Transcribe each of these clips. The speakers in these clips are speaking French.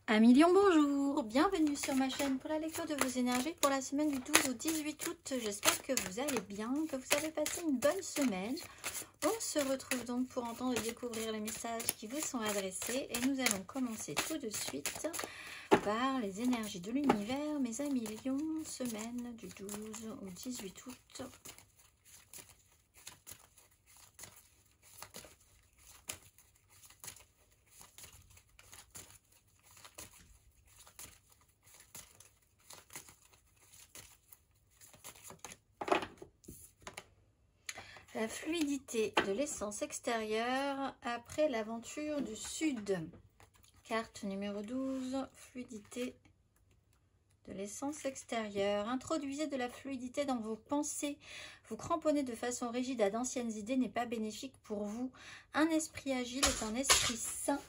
Un million, bonjour, bienvenue sur ma chaîne pour la lecture de vos énergies pour la semaine du 12 au 18 août. J'espère que vous allez bien, que vous avez passé une bonne semaine. On se retrouve donc pour entendre et découvrir les messages qui vous sont adressés. Et nous allons commencer tout de suite par les énergies de l'univers, mes amis lions, semaine du 12 au 18 août. La fluidité de l'essence extérieure après l'aventure du Sud. Carte numéro 12, fluidité de l'essence extérieure. Introduisez de la fluidité dans vos pensées. Vous cramponner de façon rigide à d'anciennes idées n'est pas bénéfique pour vous. Un esprit agile est un esprit sain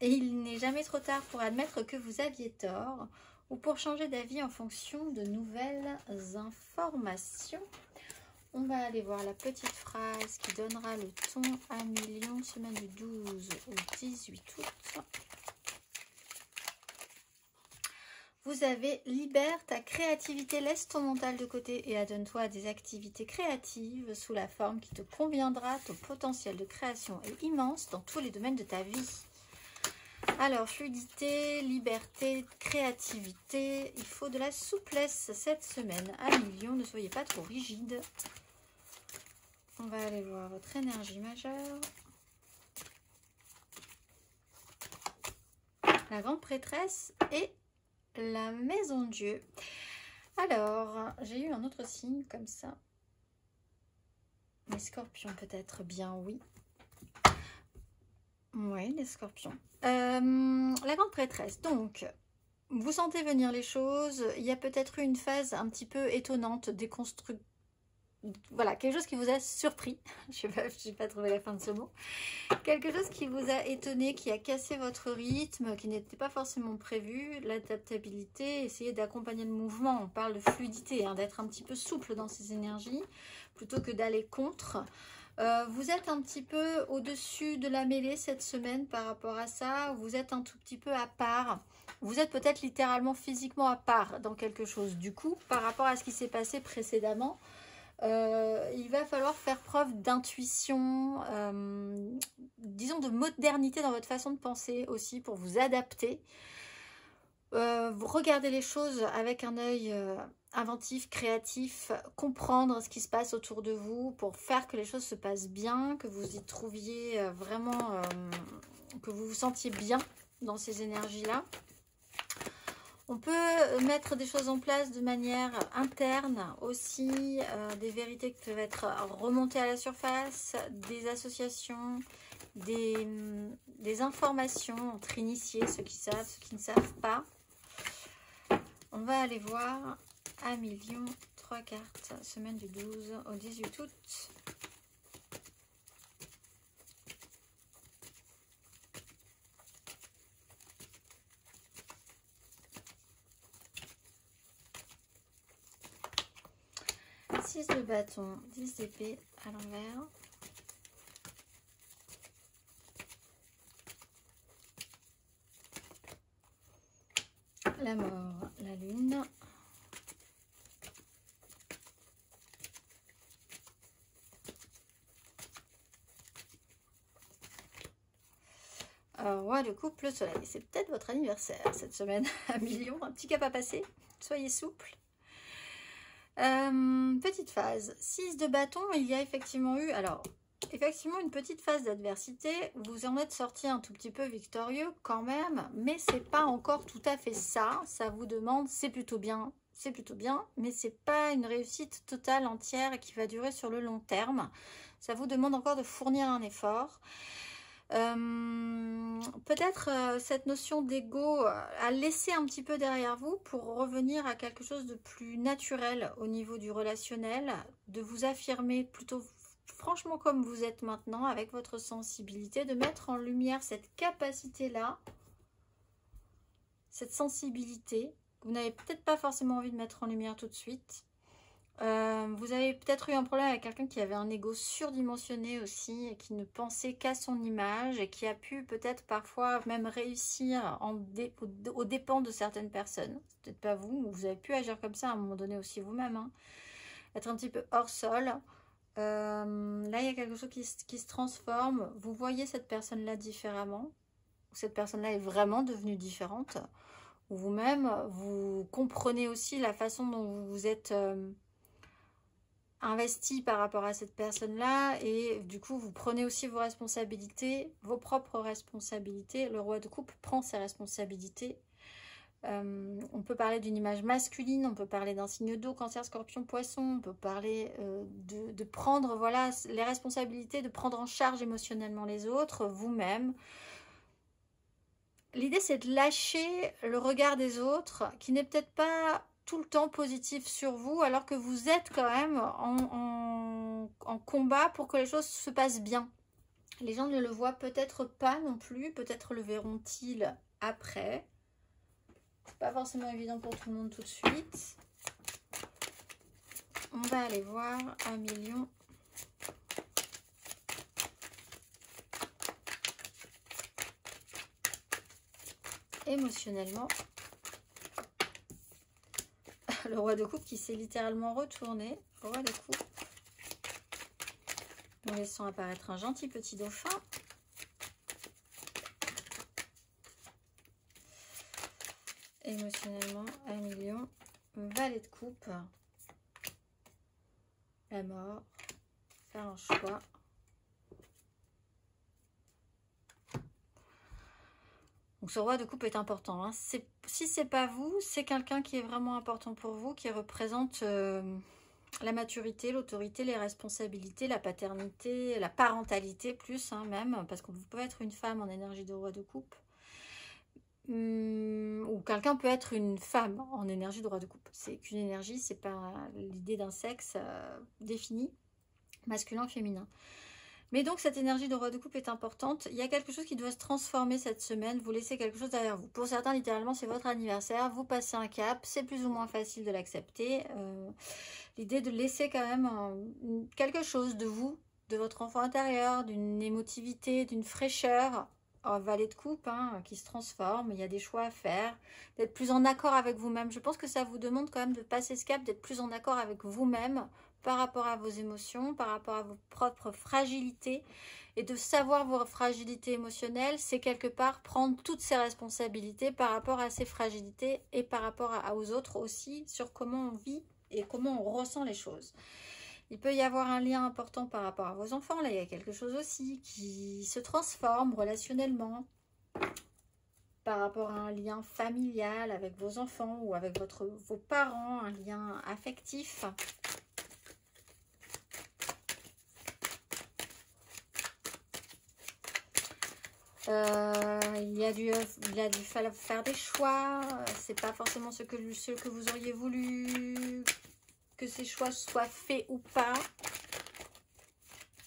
et il n'est jamais trop tard pour admettre que vous aviez tort ou pour changer d'avis en fonction de nouvelles informations. On va aller voir la petite phrase qui donnera le ton à million, semaine du 12 au 18 août. Vous avez libère ta créativité, laisse ton mental de côté et adonne-toi à des activités créatives sous la forme qui te conviendra. Ton potentiel de création est immense dans tous les domaines de ta vie. Alors, fluidité, liberté, créativité, il faut de la souplesse cette semaine à million, ne soyez pas trop rigide. On va aller voir votre énergie majeure. La grande prêtresse et la maison de Dieu. Alors, j'ai eu un autre signe comme ça. Les scorpions peut-être bien, oui. Oui, les scorpions. La grande prêtresse. Donc, vous sentez venir les choses. Il y a peut-être eu une phase un petit peu étonnante, déconstruite. Voilà, quelque chose qui vous a surpris. Je n'ai pas trouvé la fin de ce mot. Quelque chose qui vous a étonné, qui a cassé votre rythme, qui n'était pas forcément prévu. L'adaptabilité, essayez d'accompagner le mouvement. On parle de fluidité, hein, d'être un petit peu souple dans ses énergies, plutôt que d'aller contre. Vous êtes un petit peu au-dessus de la mêlée cette semaine par rapport à ça. Vous êtes un tout petit peu à part. Vous êtes peut-être littéralement physiquement à part dans quelque chose. Du coup, par rapport à ce qui s'est passé précédemment, il va falloir faire preuve d'intuition, disons de modernité dans votre façon de penser aussi pour vous adapter. Vous regardez les choses avec un œil inventif, créatif, comprendre ce qui se passe autour de vous pour faire que les choses se passent bien, que vous y trouviez vraiment, que vous vous sentiez bien dans ces énergies-là. On peut mettre des choses en place de manière interne aussi, des vérités qui peuvent être remontées à la surface, des associations, des informations entre initiés, ceux qui savent, ceux qui ne savent pas. On va aller voir à million, 3 cartes, semaine du 12 au 18 août. De bâton, 10 d'épée à l'envers. La mort, la lune. Roi de coupe, le soleil. C'est peut-être votre anniversaire cette semaine à million. Un petit cap à passer. Soyez souple. Petite phase, 6 de bâton, il y a effectivement eu, alors, effectivement une petite phase d'adversité, vous en êtes sorti un tout petit peu victorieux quand même, mais c'est pas encore tout à fait ça, ça vous demande, c'est plutôt bien, mais c'est pas une réussite totale, entière et qui va durer sur le long terme, ça vous demande encore de fournir un effort. Peut-être cette notion d'ego à laisser un petit peu derrière vous pour revenir à quelque chose de plus naturel au niveau du relationnel, de vous affirmer plutôt franchement comme vous êtes maintenant avec votre sensibilité, de mettre en lumière cette capacité-là, cette sensibilité que vous n'avez peut-être pas forcément envie de mettre en lumière tout de suite. Vous avez peut-être eu un problème avec quelqu'un qui avait un ego surdimensionné aussi et qui ne pensait qu'à son image et qui a pu peut-être parfois même réussir aux dépens de certaines personnes. C'est peut-être pas vous, ou vous avez pu agir comme ça à un moment donné aussi vous-même, hein. Être un petit peu hors sol. Là, il y a quelque chose qui se transforme. Vous voyez cette personne-là différemment. Cette personne-là est vraiment devenue différente. Ou vous-même, vous comprenez aussi la façon dont vous vous êtes investi par rapport à cette personne-là. Et du coup, vous prenez aussi vos responsabilités, vos propres responsabilités. Le roi de coupe prend ses responsabilités. On peut parler d'une image masculine, on peut parler d'un signe d'eau, cancer, scorpion, poisson, on peut parler de prendre voilà, les responsabilités, de prendre en charge émotionnellement les autres, vous-même. L'idée, c'est de lâcher le regard des autres, qui n'est peut-être pas tout le temps positif sur vous, alors que vous êtes quand même en combat pour que les choses se passent bien. Les gens ne le voient peut-être pas non plus, peut-être le verront-ils après. Pas forcément évident pour tout le monde tout de suite. On va aller voir un million. Émotionnellement. Le roi de coupe qui s'est littéralement retourné. Roi de coupe. Nous laissons apparaître un gentil petit dauphin. Émotionnellement, 1 million. Valet de coupe. La mort. Faire un choix. Donc ce roi de coupe est important, hein. Si c'est pas vous, c'est quelqu'un qui est vraiment important pour vous, qui représente la maturité, l'autorité, les responsabilités, la paternité, la parentalité plus, hein, même, parce que vous pouvez être une femme en énergie de roi de coupe. Ou quelqu'un peut être une femme en énergie de roi de coupe. C'est qu'une énergie, c'est pas l'idée d'un sexe défini, masculin, féminin. Mais donc cette énergie de roi de coupe est importante. Il y a quelque chose qui doit se transformer cette semaine. Vous laissez quelque chose derrière vous. Pour certains, littéralement, c'est votre anniversaire. Vous passez un cap. C'est plus ou moins facile de l'accepter. L'idée de laisser quand même quelque chose de vous, de votre enfant intérieur, d'une émotivité, d'une fraîcheur. Valet de coupe, hein, qui se transforme. Il y a des choix à faire. D'être plus en accord avec vous-même. Je pense que ça vous demande quand même de passer ce cap, d'être plus en accord avec vous-même par rapport à vos émotions, par rapport à vos propres fragilités. Et de savoir vos fragilités émotionnelles, c'est quelque part prendre toutes ses responsabilités par rapport à ses fragilités et par rapport aux autres aussi, sur comment on vit et comment on ressent les choses. Il peut y avoir un lien important par rapport à vos enfants. Là, il y a quelque chose aussi qui se transforme relationnellement par rapport à un lien familial avec vos enfants ou avec vos parents, un lien affectif. Il a dû falloir faire des choix. C'est pas forcément ce que vous auriez voulu que ces choix soient faits ou pas.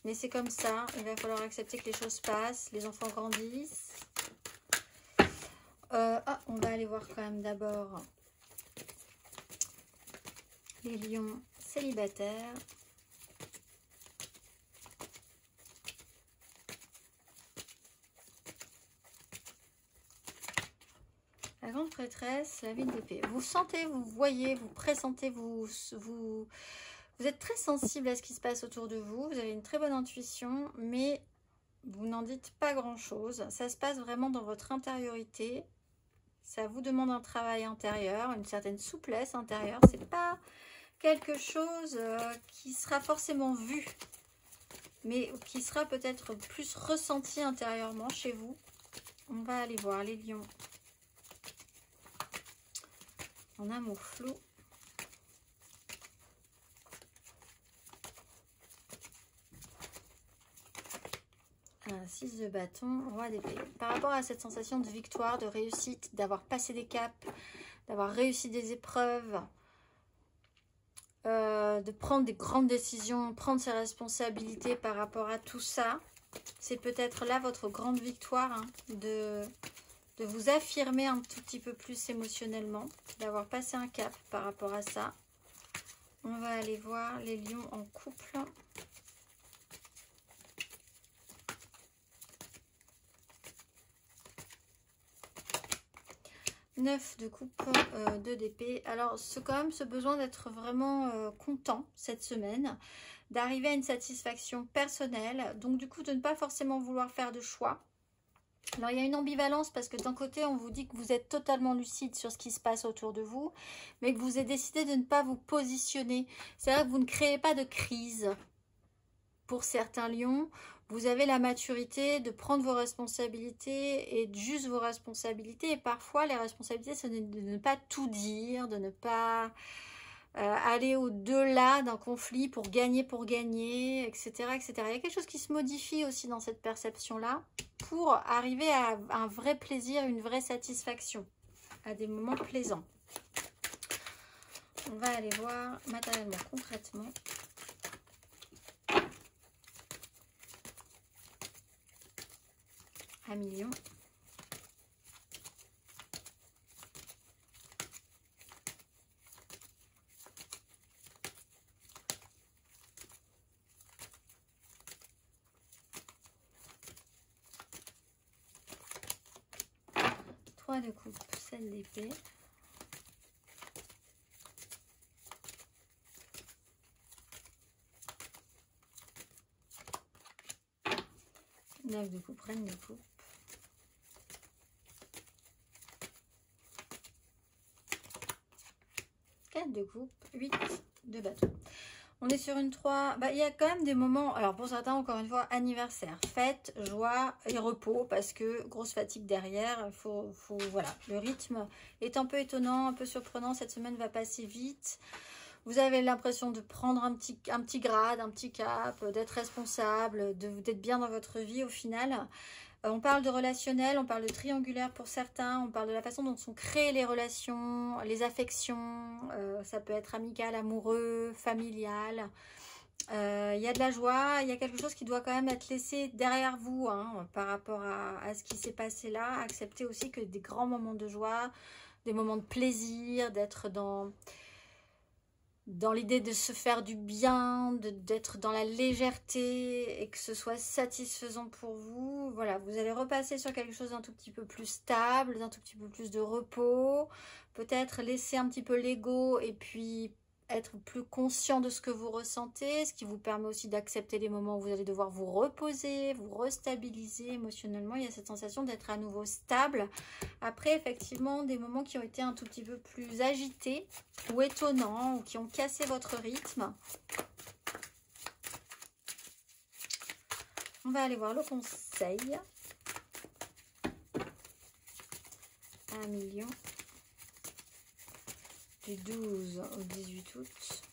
Mais c'est comme ça. Il va falloir accepter que les choses passent. Les enfants grandissent. On va aller voir quand même d'abord les lions célibataires. La grande prêtresse, la ville d'épée. Vous sentez, vous voyez, vous pressentez, vous êtes très sensible à ce qui se passe autour de vous. Vous avez une très bonne intuition, mais vous n'en dites pas grand-chose. Ça se passe vraiment dans votre intériorité. Ça vous demande un travail intérieur, une certaine souplesse intérieure. C'est pas quelque chose qui sera forcément vu, mais qui sera peut-être plus ressenti intérieurement chez vous. On va aller voir les lions. En amour flou. Un 6 de bâton, roi d'épée. Par rapport à cette sensation de victoire, de réussite, d'avoir passé des caps, d'avoir réussi des épreuves, de prendre des grandes décisions, prendre ses responsabilités par rapport à tout ça, c'est peut-être là votre grande victoire, hein, de vous affirmer un tout petit peu plus émotionnellement, d'avoir passé un cap par rapport à ça. On va aller voir les lions en couple. Neuf de coupe, 2 d'épée. Alors, c'est quand même ce besoin d'être vraiment content cette semaine, d'arriver à une satisfaction personnelle, donc du coup de ne pas forcément vouloir faire de choix. Alors, il y a une ambivalence parce que d'un côté, on vous dit que vous êtes totalement lucide sur ce qui se passe autour de vous, mais que vous avez décidé de ne pas vous positionner. C'est-à-dire que vous ne créez pas de crise. Pour certains lions, vous avez la maturité de prendre vos responsabilités et juste vos responsabilités. Et parfois, les responsabilités, c'est de ne pas tout dire, de ne pas aller au-delà d'un conflit pour gagner, etc., etc. Il y a quelque chose qui se modifie aussi dans cette perception-là pour arriver à un vrai plaisir, une vraie satisfaction, à des moments plaisants. On va aller voir matériellement, concrètement. Un million. Trois de coupe, 7 d'épée. Neuf de coupe, reine de coupe. 4 de coupe, 8 de bâton. On est sur une 3. Bah, il y a quand même des moments, alors pour certains, encore une fois, anniversaire, fête, joie et repos, parce que grosse fatigue derrière. Voilà, le rythme est un peu étonnant, un peu surprenant. Cette semaine va passer vite. Vous avez l'impression de prendre un petit grade, un petit cap, d'être responsable, d'être bien dans votre vie au final. On parle de relationnel, on parle de triangulaire pour certains, on parle de la façon dont sont créées les relations, les affections, ça peut être amical, amoureux, familial. Il y a de la joie, il y a quelque chose qui doit quand même être laissé derrière vous hein, par rapport à ce qui s'est passé là. Acceptez aussi que des grands moments de joie, des moments de plaisir, d'être dans l'idée de se faire du bien, d'être dans la légèreté et que ce soit satisfaisant pour vous. Voilà, vous allez repasser sur quelque chose d'un tout petit peu plus stable, d'un tout petit peu plus de repos. Peut-être laisser un petit peu l'ego et puis être plus conscient de ce que vous ressentez, ce qui vous permet aussi d'accepter les moments où vous allez devoir vous reposer, vous restabiliser émotionnellement. Il y a cette sensation d'être à nouveau stable. Après, effectivement, des moments qui ont été un tout petit peu plus agités ou étonnants ou qui ont cassé votre rythme. On va aller voir le conseil. 1 million. Du 12 au 18 août.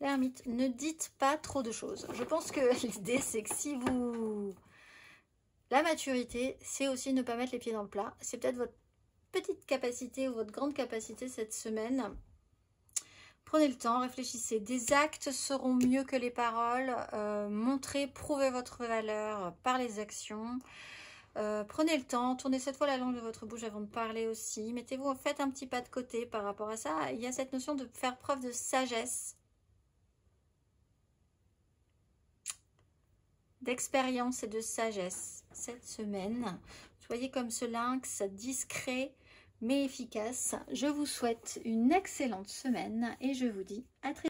L'ermite, ne dites pas trop de choses. Je pense que l'idée, c'est que si vous... La maturité, c'est aussi ne pas mettre les pieds dans le plat. C'est peut-être votre petite capacité ou votre grande capacité cette semaine. Prenez le temps, réfléchissez. Des actes seront mieux que les paroles. Montrez, prouvez votre valeur par les actions. Prenez le temps, tournez cette fois la langue de votre bouche avant de parler aussi. Mettez-vous, faites un petit pas de côté par rapport à ça. Il y a cette notion de faire preuve de sagesse, d'expérience et de sagesse cette semaine. Soyez comme ce lynx, discret mais efficace. Je vous souhaite une excellente semaine et je vous dis à très bientôt.